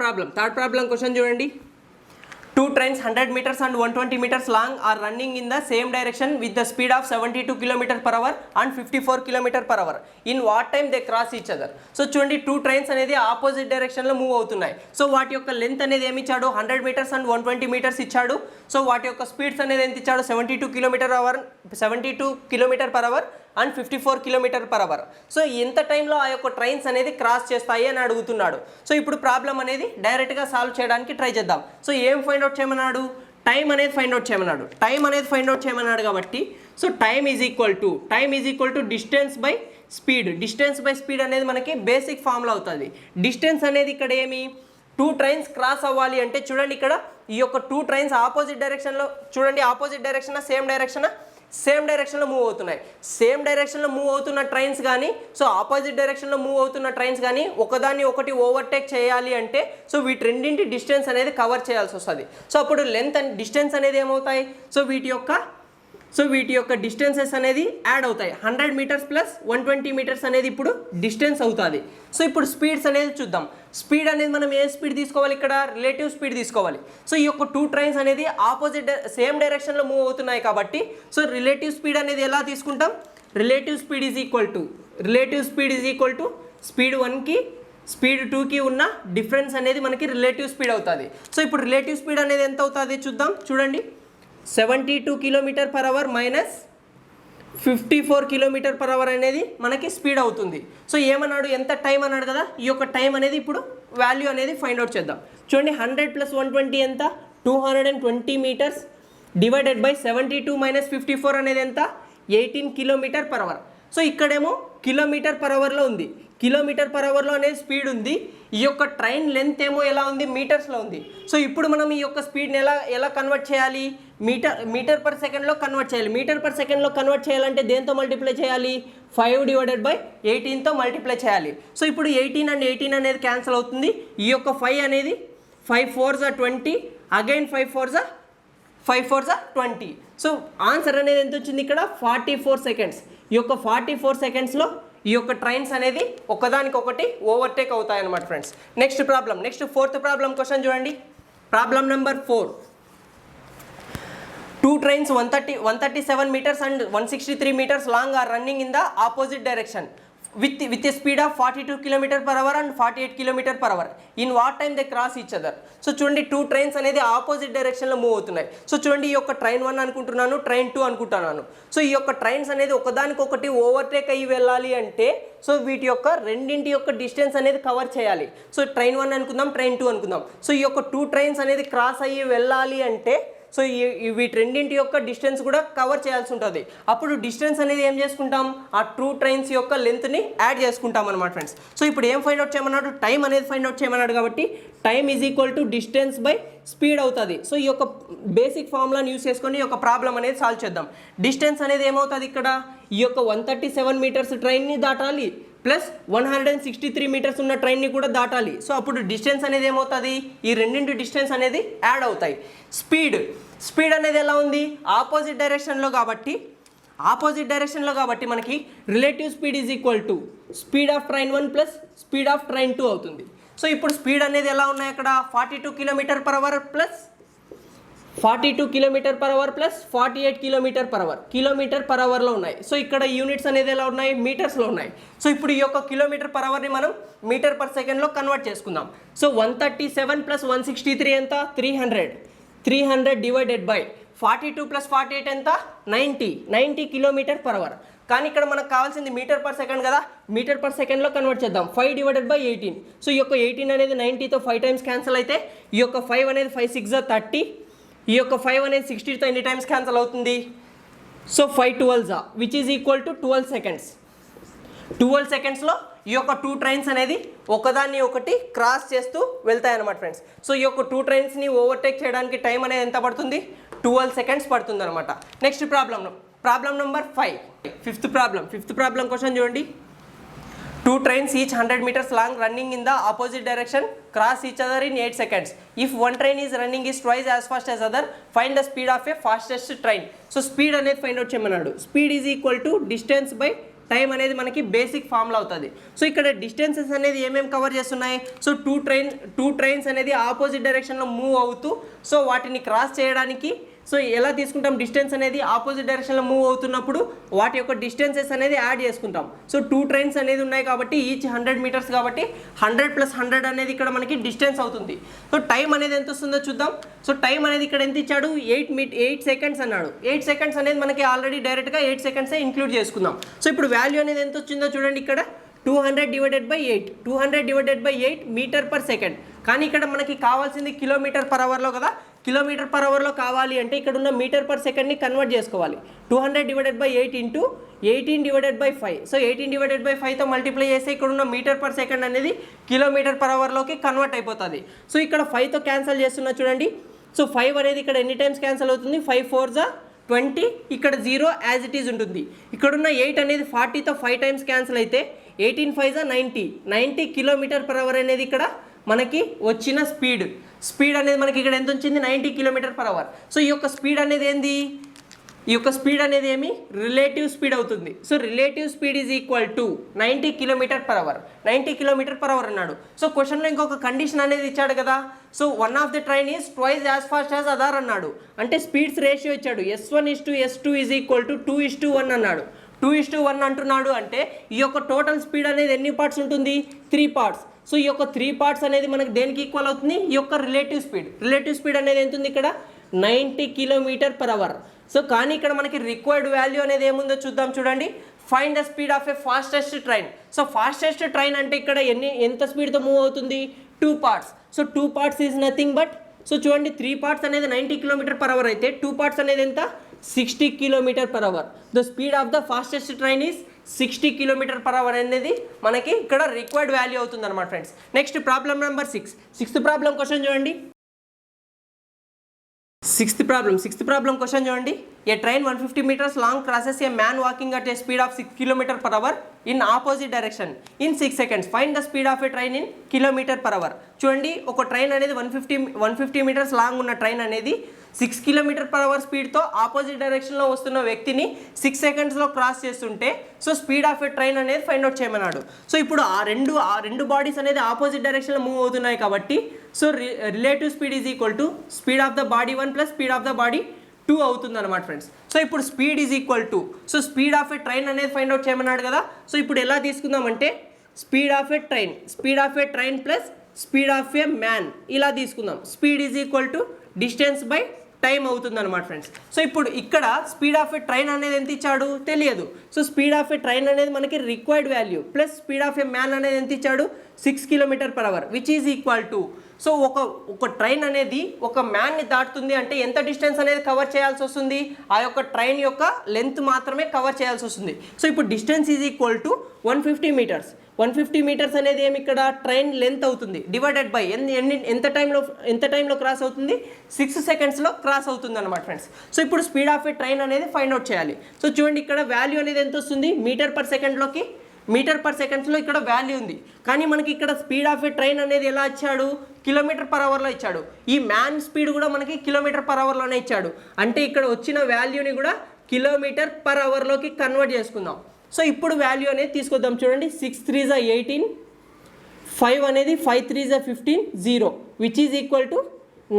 ప్రాబ్లం క్వశ్చన్ చూడండి. 2 trains 100 meters and 120 meters long are running in the same direction with the speed of 72 km/h and 54 km/h. In what time they cross each other? So చూడండి 2 trains అనేది opposite డైరెక్షన్లో move అవుతున్నాయి. So వాటి యొక్క length అనేది ఏమి ఇచ్చాడు, 100 meters and 120 meters ఇచ్చాడు. సో వాటి యొక్క స్పీడ్స్ అనేది ఎంత ఇచ్చాడు, 72 km/h అండ్ 54 km/h. సో ఎంత టైంలో ఆ యొక్క ట్రైన్స్ అనేది క్రాస్ చేస్తాయి అని అడుగుతున్నాడు. సో ఇప్పుడు ప్రాబ్లం అనేది డైరెక్ట్గా సాల్వ్ చేయడానికి ట్రై చేద్దాం. సో ఏం ఫైండ్ అవుట్ చేయమన్నాడు, టైం అనేది ఫైండ్ అవుట్ చేయమన్నాడు కాబట్టి so time is equal to distance by speed అనేది మనకి బేసిక్ ఫార్ములా అవుతుంది. డిస్టెన్స్ అనేది ఇక్కడ ఏమి, 2 trains క్రాస్ అవ్వాలి అంటే చూడండి ఇక్కడ ఈ యొక్క 2 trains ఆపోజిట్ డైరెక్షన్లో, చూడండి ఆపోజిట్ డైరెక్షన్ సేమ్ డైరెక్షన్లో మూవ్ అవుతున్నాయి. సేమ్ డైరెక్షన్లో మూవ్ అవుతున్న ట్రైన్స్ కానీ, సో ఆపోజిట్ డైరెక్షన్లో మూవ్ అవుతున్న ట్రైన్స్ కానీ ఒకదాన్ని ఒకటి ఓవర్టేక్ చేయాలి అంటే సో వీటి రెండింటి డిస్టెన్స్ అనేది కవర్ చేయాల్సి వస్తుంది. సో అప్పుడు లెంత్ అండ్ డిస్టెన్స్ అనేది ఏమవుతాయి, సో వీటి యొక్క డిస్టెన్సెస్ అనేది యాడ్ అవుతాయి. 100 meters + 120 meters అనేది ఇప్పుడు డిస్టెన్స్ అవుతుంది. సో ఇప్పుడు స్పీడ్స్ అనేది చూద్దాం. స్పీడ్ అనేది మనం ఏ స్పీడ్ తీసుకోవాలి, ఇక్కడ రిలేటివ్ స్పీడ్ తీసుకోవాలి. సో ఈ యొక్క 2 trains అనేది ఆపోజిట్ సేమ్ డైరెక్షన్లో మూవ్ అవుతున్నాయి కాబట్టి సో రిలేటివ్ స్పీడ్ అనేది ఎలా తీసుకుంటాం, relative speed is equal to speed 1కి స్పీడ్ 2కి ఉన్న డిఫరెన్స్ అనేది మనకి రిలేటివ్ స్పీడ్ అవుతుంది. సో ఇప్పుడు రిలేటివ్ స్పీడ్ అనేది ఎంత అవుతుంది చూద్దాం. చూడండి 72 km/h మైనస్ 54 km/h అనేది మనకి స్పీడ్ అవుతుంది. సో ఏమన్నాడు, ఎంత టైం అన్నాడు కదా, ఈ యొక్క టైం అనేది ఇప్పుడు వాల్యూ అనేది ఫైండ్ అవుట్ చేద్దాం. చూడండి 100 + 120 ఎంత, 220 meters డివైడెడ్ బై 72 - 54 అనేది ఎంత, 18 km/h. సో ఇక్కడేమో km/hలో ఉంది, km/hలో అనేది స్పీడ్ ఉంది. ఈ యొక్క ట్రైన్ లెంత్ ఏమో ఎలా ఉంది, మీటర్స్లో ఉంది. సో ఇప్పుడు మనం ఈ యొక్క స్పీడ్ని ఎలా కన్వర్ట్ చేయాలి, మీటర్/సెకండ్లో కన్వర్ట్ చేయాలి. మీటర్/సెకండ్లో కన్వర్ట్ చేయాలంటే దేంతో మల్టిప్లై చేయాలి, 5/18తో మల్టిప్లై చేయాలి. సో ఇప్పుడు 18 and 18 అనేది క్యాన్సిల్ అవుతుంది. ఈ యొక్క 5 అనేది 5 4s are 20, again 5 4s are 20. So answer అనేది ఎంత వచ్చింది, ఇక్కడ 44 సెకండ్స్. ఈ యొక్క 44 సెకండ్స్లో ఈ యొక్క ట్రైన్స్ అనేది ఒకదానికొకటి ఓవర్టేక్ అవుతాయి అన్నమాట friends. Next fourth problem question చూడండి. Problem number 4. 2 trains 137 meters and 163 meters long are running in the opposite direction with a speed of 42 km/h and 48 km/h. In what time they cross each other? So చూడండి 2 trains అనేది opposite డైరెక్షన్లో move అవుతున్నాయి. So చూడండి ఈ యొక్క train 1 అనుకుంటున్నాను, train 2 అనుకుంటున్నాను. So ఈ యొక్క ట్రైన్స్ అనేది ఒకదానికొకటి ఓవర్టేక్ అయ్యి వెళ్ళాలి అంటే సో వీటి యొక్క రెండింటి యొక్క డిస్టెన్స్ అనేది కవర్ చేయాలి. సో ట్రైన్ 1 అనుకుందాం, ట్రైన్ 2 అనుకుందాం. సో ఈ యొక్క 2 trains అనేది క్రాస్ అయ్యి వెళ్ళాలి అంటే సో వీటి రెండింటి యొక్క డిస్టెన్స్ కూడా కవర్ చేయాల్సి ఉంటుంది. అప్పుడు డిస్టెన్స్ అనేది ఏం చేసుకుంటాం, ఆ 2 ట్రైన్స్ యొక్క లెంత్ని యాడ్ చేసుకుంటాం అనమాట ఫ్రెండ్స్. సో ఇప్పుడు ఏం ఫైండ్ అవుట్ చేయమన్నాడు, టైం అనేది ఫైండ్ అవుట్ చేయమన్నాడు కాబట్టి time is equal to distance by speed అవుతుంది. సో ఈ యొక్క బేసిక్ ఫార్ములాని యూస్ చేసుకొని ఈ యొక్క ప్రాబ్లం అనేది సాల్వ్ చేద్దాం. డిస్టెన్స్ అనేది ఏమవుతుంది, ఇక్కడ ఈ యొక్క 137 మీటర్స్ ట్రైన్ని దాటాలి ప్లస్ 163 మీటర్స్ ఉన్న ట్రైన్ని కూడా దాటాలి. సో అప్పుడు డిస్టెన్స్ అనేది ఏమవుతుంది, ఈ రెండింటి డిస్టెన్స్ అనేది యాడ్ అవుతాయి. స్పీడ్ అనేది ఎలా ఉంది, ఆపోజిట్ డైరెక్షన్లో కాబట్టి మనకి relative speed is equal to speed of train 1 plus speed of train 2 అవుతుంది. సో ఇప్పుడు స్పీడ్ అనేది ఎలా ఉన్నాయి, అక్కడ 42 kilometre per hour plus 42 kilometre per hour plus 48 kilometre per అవర్లో ఉన్నాయి. సో ఇక్కడ యూనిట్స్ అనేది ఎలా ఉన్నాయి, మీటర్స్లో ఉన్నాయి. సో ఇప్పుడు ఈ యొక్క కిలోమీటర్ పర్ అవర్ని మనం మీటర్ పర్ సెకండ్లో కన్వర్ట్ చేసుకుందాం. సో 137 ప్లస్ 163 ఎంత, 300 డివైడెడ్ బై 42 ప్లస్ 48 ఎంత, 90 కిలోమీటర్ పర్ అవర్. కానీ ఇక్కడ మనకు కావాల్సింది మీటర్ పర్ సెకండ్ కదా, మీటర్ పర్ సెకండ్లో కన్వర్ట్ చేద్దాం. 5 డివైడెడ్ బై 18. సో ఈ యొక్క 18 అనేది 90తో 5 టైమ్స్ క్యాన్సిల్ అయితే ఈ యొక్క 5 అనేది 5 6 30, ఈ యొక్క 5 అనేది 60తో ఎన్ని టైమ్స్ క్యాన్సిల్ అవుతుంది. So 5 12 which is equal to 12 seconds. 12 సెకండ్స్లో ఈ యొక్క 2 ట్రైన్స్ అనేది ఒకదాన్ని ఒకటి క్రాస్ చేస్తూ వెళ్తాయి అన్నమాట ఫ్రెండ్స్. సో ఈ యొక్క 2 ట్రైన్స్ని ఓవర్టేక్ చేయడానికి టైం అనేది ఎంత పడుతుంది, 12 సెకండ్స్ పడుతుంది అనమాట. Next problem number 5, fifth problem question చూడండి. 2 trains each 100 meters long running in the opposite direction cross each other in 8 seconds. If one train is running is twice as fast as other, find the speed of a fastest train. So speed అనేది find out చేయమన్నాడు. Speed is equal to distance by time అనేది మనకి basic formula అవుతుంది. So ఇక్కడ distances అనేది ఏమేమి cover చేస్తున్నాయి, so two trains అనేది ఆపోజిట్ డైరెక్షన్లో మూవ్ అవుతూ సో వాటిని క్రాస్ చేయడానికి సో ఎలా తీసుకుంటాం, డిస్టెన్స్ అనేది ఆపోజిట్ డైరెక్షన్లో మూవ్ అవుతున్నప్పుడు వాటి యొక్క డిస్టెన్సెస్ అనేది యాడ్ చేసుకుంటాం. సో 2 ట్రైన్స్ అనేది ఉన్నాయి కాబట్టి ఈచ్ 100 మీటర్స్ కాబట్టి 100 + 100 అనేది ఇక్కడ మనకి డిస్టెన్స్ అవుతుంది. సో టైం అనేది ఎంత వస్తుందో చూద్దాం. సో టైం అనేది ఇక్కడ ఎంత ఇచ్చాడు, 8 సెకండ్స్ అన్నాడు. 8 సెకండ్స్ అనేది మనకి ఆల్రెడీ డైరెక్ట్గా 8 సెకండ్సే ఇంక్లూడ్ చేసుకుందాం. సో ఇప్పుడు వాల్యూ అనేది ఎంత వచ్చిందో చూడండి, ఇక్కడ 200 divided by 8 metre per second. కానీ ఇక్కడ మనకి కావాల్సింది కిలోమీటర్ పర్ అవర్లో కదా, కిలోమీటర్ పర్ అవర్లో కావాలి అంటే ఇక్కడ ఉన్న మీటర్ పర్ సెకండ్ని కన్వర్ట్ చేసుకోవాలి. 200 divided by 8 into 18 divided by 5. So 18 divided by 5తో మల్టిప్లై చేస్తే ఇక్కడ ఉన్న మీటర్ పర్ సెకండ్ అనేది కిలోమీటర్ పర్ అవర్లోకి కన్వర్ట్ అయిపోతుంది. సో ఇక్కడ 5తో క్యాన్సిల్ చేస్తున్నా చూడండి. సో 5 అనేది ఇక్కడ ఎన్ని టైమ్స్ క్యాన్సిల్ అవుతుంది, 5 4 20, ఇక్కడ 0 యాజ్ ఇట్ ఈజ్ ఉంటుంది. ఇక్కడున్న 8 అనేది 40తో 5 టైమ్స్ క్యాన్సిల్ అయితే 18 5 90 కిలోమీటర్ పర్ అవర్ అనేది ఇక్కడ మనకి వచ్చిన స్పీడ్ అనేది మనకి ఇక్కడ ఎంత వచ్చింది, 90 కిలోమీటర్ పర్ అవర్. సో ఈ యొక్క స్పీడ్ అనేది ఏంది, ఈ యొక్క స్పీడ్ అనేది ఏమి రిలేటివ్ స్పీడ్ అవుతుంది. So relative speed is equal to 90 kilometre per hour. 90 kilometre per hour అన్నాడు. సో క్వశ్చన్లో ఇంకొక కండిషన్ అనేది ఇచ్చాడు కదా. So one of the train is twice as fast as other అన్నాడు. అంటే స్పీడ్స్ రేషియో ఇచ్చాడు. S1:S2 ఈజ్ ఈక్వల్ టు 2:1 అన్నాడు. 2:1 అంటున్నాడు అంటే ఈ యొక్క టోటల్ స్పీడ్ అనేది ఎన్ని పార్ట్స్ ఉంటుంది, 3 పార్ట్స్. సో ఈ యొక్క 3 పార్ట్స్ అనేది మనకి దేనికి ఈక్వల్ అవుతుంది, ఈ యొక్క రిలేటివ్ స్పీడ్ అనేది ఎంత ఉంది ఇక్కడ, 90 కిలోమీటర్ పర్ అవర్. సో కానీ ఇక్కడ మనకి రిక్వైర్డ్ వాల్యూ అనేది ఏముందో చూద్దాం చూడండి. Find the speed of A fastest train. So fastest train అంటే ఇక్కడ ఎంత స్పీడ్తో మూవ్ అవుతుంది, 2 parts. So 2 parts is nothing but, so చూడండి 3 పార్ట్స్ అనేది 90 కిలోమీటర్ పర్ అవర్ అయితే 2 పార్ట్స్ అనేది ఎంత, 60 kilometer per hour. The speed of the fastest train is 60 kilometer per hour అనేది మనకి ఇక్కడ రిక్వైర్డ్ వాల్యూ అవుతుంది అనమాట friends. Next problem number 6. Sixth problem question చూడండి. సిక్స్త్ ప్రాబ్లం క్వశ్చన్ చూడండి. A train 150 meters long crosses a man walking at a speed of 6 kilometer per hour in opposite direction in 6 seconds. Find the speed of a train in kilometer per hour. చూడండి ఒక train అనేది 150 meters long ఉన్న train అనేది 6 kilometer per hour స్పీడ్తో opposite డైరెక్షన్లో వస్తున్న వ్యక్తిని 6 secondsలో cross చేస్తుంటే so speed of a train అనేది ఫైండ్ అవుట్ చేయమన్నాడు. సో ఇప్పుడు ఆ రెండు బాడీస్ అనేది ఆపోజిట్ డైరెక్షన్లో మూవ్ అవుతున్నాయి కాబట్టి so relative speed is equal to speed of the body 1 plus speed of the body 2 అవుతుంది అనమాట ఫ్రెండ్స్. సో ఇప్పుడు speed is equal to, so speed of a train అనేది ఫైండ్ అవుట్ చేయమన్నాడు కదా. సో ఇప్పుడు ఎలా తీసుకుందామంటే speed of a train plus speed of a man ఇలా తీసుకుందాం. Speed is equal to distance by time అవుతుంది అనమాట ఫ్రెండ్స్. సో ఇప్పుడు ఇక్కడ స్పీడ్ ఆఫ్ ఏ ట్రైన్ అనేది ఎంత ఇచ్చాడు తెలియదు. So speed of a train అనేది మనకి required value plus speed of a man అనేది ఎంత ఇచ్చాడు 6 km/h which is equal to. So ఒక ట్రైన్ అనేది ఒక మ్యాన్ని దాటుతుంది అంటే ఎంత డిస్టెన్స్ అనేది కవర్ చేయాల్సి వస్తుంది, ఆ యొక్క ట్రైన్ యొక్క లెంత్ మాత్రమే కవర్ చేయాల్సి వస్తుంది. సో ఇప్పుడు distance is equal to 150 metres. 150 metres అనేది ఏమి ఇక్కడ ట్రైన్ లెంత్ అవుతుంది డివైడెడ్ బై ఎంత టైంలో క్రాస్ అవుతుంది 6 సెకండ్స్లో క్రాస్ అవుతుంది అనమాట ఫ్రెండ్స్. సో ఇప్పుడు స్పీడ్ ఆఫ్ ఏ ట్రైన్ అనేది ఫైండ్ అవుట్ చేయాలి. సో చూడండి ఇక్కడ వాల్యూ అనేది ఎంత వస్తుంది మీటర్ పర్ సెకండ్స్లో ఇక్కడ వాల్యూ ఉంది. కానీ మనకి ఇక్కడ స్పీడ్ ఆఫ్ ఏ ట్రైన్ అనేది ఎలా ఇచ్చాడు km/hలో ఇచ్చాడు. ఈ మ్యాన్ స్పీడ్ కూడా మనకి km/hలోనే ఇచ్చాడు. అంటే ఇక్కడ వచ్చిన వాల్యూని కూడా km/hలోకి కన్వర్ట్ చేసుకుందాం. సో ఇప్పుడు వాల్యూ అనేది తీసుకొద్దాం. చూడండి 6 3 18, 5 అనేది 5 3 15, 0 which is equal to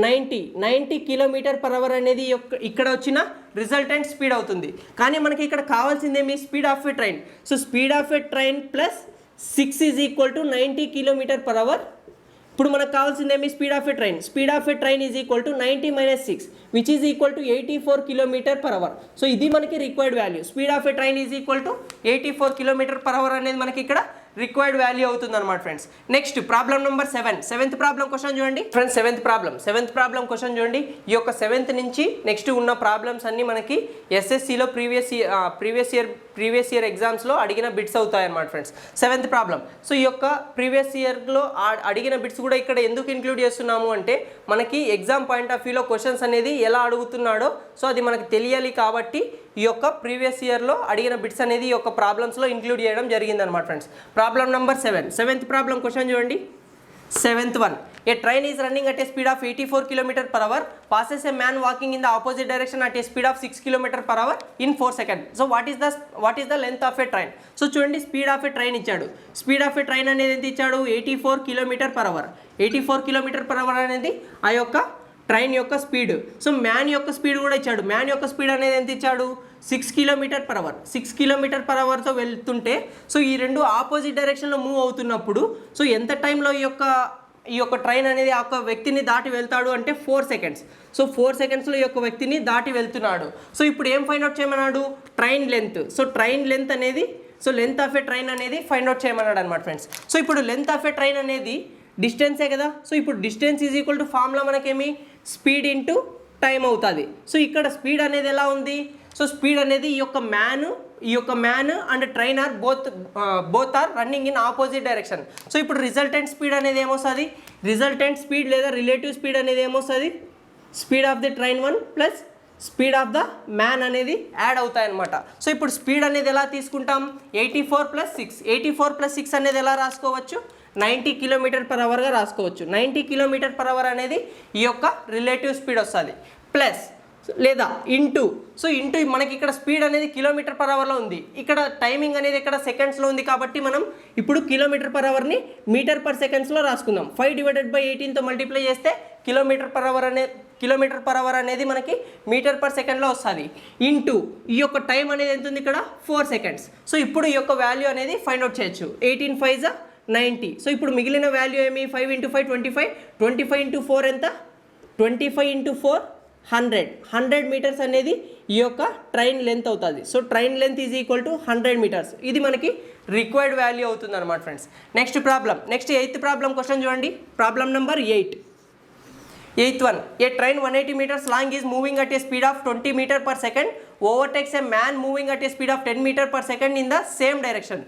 90 km/h అనేది ఇక్కడ వచ్చిన రిజల్టెంట్ స్పీడ్ అవుతుంది. కానీ మనకి ఇక్కడ కావాల్సిందేమి speed of a train. So speed of a train plus 6 is equal to 90 km/h. ఇప్పుడు మనకు కావాల్సిందేమి speed of a train is equal to 90 - 6 which is equal to 84 km/h. So ఇది మనకి required value. Speed of a train is equal to 84 km/h అనేది మనకి ఇక్కడ required value అవుతుంది అనమాట friends. Next problem number 7. Seventh problem question చూడండి friends. Seventh problem question చూడండి. ఈ యొక్క 7th నుంచి నెక్స్ట్ ఉన్న ప్రాబ్లమ్స్ అన్ని మనకి ఎస్ఎస్సిలో ప్రీవియస్ ఇయర్ ఎగ్జామ్స్లో అడిగిన బిట్స్ అవుతాయి అనమాట ఫ్రెండ్స్. 7th problem. సో ఈ యొక్క ప్రీవియస్ ఇయర్లో అడిగిన బిట్స్ కూడా ఇక్కడ ఎందుకు ఇంక్లూడ్ చేస్తున్నాము అంటే మనకి ఎగ్జామ్ పాయింట్ ఆఫ్ వ్యూలో క్వశ్చన్స్ అనేది ఎలా అడుగుతున్నాడో సో అది మనకి తెలియాలి కాబట్టి ఈ యొక్క ప్రీవియస్ ఇయర్లో అడిగిన బిట్స్ అనేది ఈ యొక్క ప్రాబ్లమ్స్లో ఇంక్లూడ్ చేయడం జరిగింది అనమాట friends. Problem number 7. 7th problem question చూడండి. 7th one. A train is running at a speed of 84 km/h, passes a man walking in the opposite direction at a speed of 6 km/h in 4 seconds. So what is the length of a train? So చూడండి speed of a train ఇచ్చాడు. Speed of a train అనేది ఎంత ఇచ్చాడు 84 km/h. 84 km/h అనేది ఆ యొక్క train యొక్క speed. So man యొక్క స్పీడ్ కూడా ఇచ్చాడు. మ్యాన్ యొక్క స్పీడ్ అనేది ఎంత ఇచ్చాడు 6 km/h. 6 km/hతో వెళ్తుంటే సో ఈ రెండు ఆపోజిట్ డైరెక్షన్లో మూవ్ అవుతున్నప్పుడు సో ఎంత టైంలో ఈ యొక్క ట్రైన్ అనేది ఆ యొక్క వ్యక్తిని దాటి వెళ్తాడు అంటే 4 seconds. సో 4 secondsలో ఈ యొక్క వ్యక్తిని దాటి వెళ్తున్నాడు. సో ఇప్పుడు ఏం ఫైండ్ అవుట్ చేయమన్నాడు train length. So train length అనేది లెంత్ ఆఫ్ ఏ ట్రైన్ అనేది ఫైండ్ అవుట్ చేయమన్నాడు అనమాట ఫ్రెండ్స్. సో ఇప్పుడు లెంత్ ఆఫ్ ఏ ట్రైన్ అనేది డిస్టెన్సే కదా. సో ఇప్పుడు distance is equal to formula మనకేమి స్పీడ్ ఇంటూ టైం అవుతుంది. సో ఇక్కడ స్పీడ్ అనేది ఎలా ఉంది. సో స్పీడ్ అనేది ఈ యొక్క man and train are both are running in opposite direction. So ఇప్పుడు రిజల్టెంట్ స్పీడ్ అనేది ఏమొస్తుంది రిజల్టెంట్ స్పీడ్ లేదా రిలేటివ్ స్పీడ్ అనేది ఏమొస్తుంది speed of the train 1 plus speed of the man అనేది యాడ్ అవుతాయన్నమాట. సో ఇప్పుడు స్పీడ్ అనేది ఎలా తీసుకుంటాం 84 + 6 అనేది ఎలా రాసుకోవచ్చు 90 km/hగా రాసుకోవచ్చు. 90 km/h అనేది ఈ యొక్క రిలేటివ్ స్పీడ్ వస్తుంది ప్లస్ లేదా ఇంటూ. సో ఇంటూ మనకి ఇక్కడ స్పీడ్ అనేది km/hలో ఉంది, ఇక్కడ టైమింగ్ అనేది ఇక్కడ సెకండ్స్లో ఉంది కాబట్టి మనం ఇప్పుడు km/hని మీటర్ పర్ సెకండ్స్లో రాసుకుందాం. 5/18తో మల్టిప్లై చేస్తే km/h అనేది మనకి మీటర్ పర్ సెకండ్లో వస్తుంది. ఇంటూ ఈ యొక్క టైం అనేది ఎంత ఉంది ఇక్కడ 4 seconds. సో ఇప్పుడు ఈ యొక్క వాల్యూ అనేది ఫైండ్ అవుట్ చేయొచ్చు. 18 × 5 = 90. సో ఇప్పుడు మిగిలిన వాల్యూ ఏమి 5 × 5 25, 25 × 4 ఎంత 25 × 4 100 మీటర్స్ అనేది ఈ యొక్క ట్రైన్ లెంత్ అవుతుంది. So train length is equal to 100 meters. ఇది మనకి రిక్వైర్డ్ వాల్యూ అవుతుంది అనమాట friends. Next 8th problem question చూడండి. Problem number 8. 8th one. A train 180 meters long is moving at a speed of 20 meters per second, overtakes a man moving at a speed of 10 meters per second in the same direction.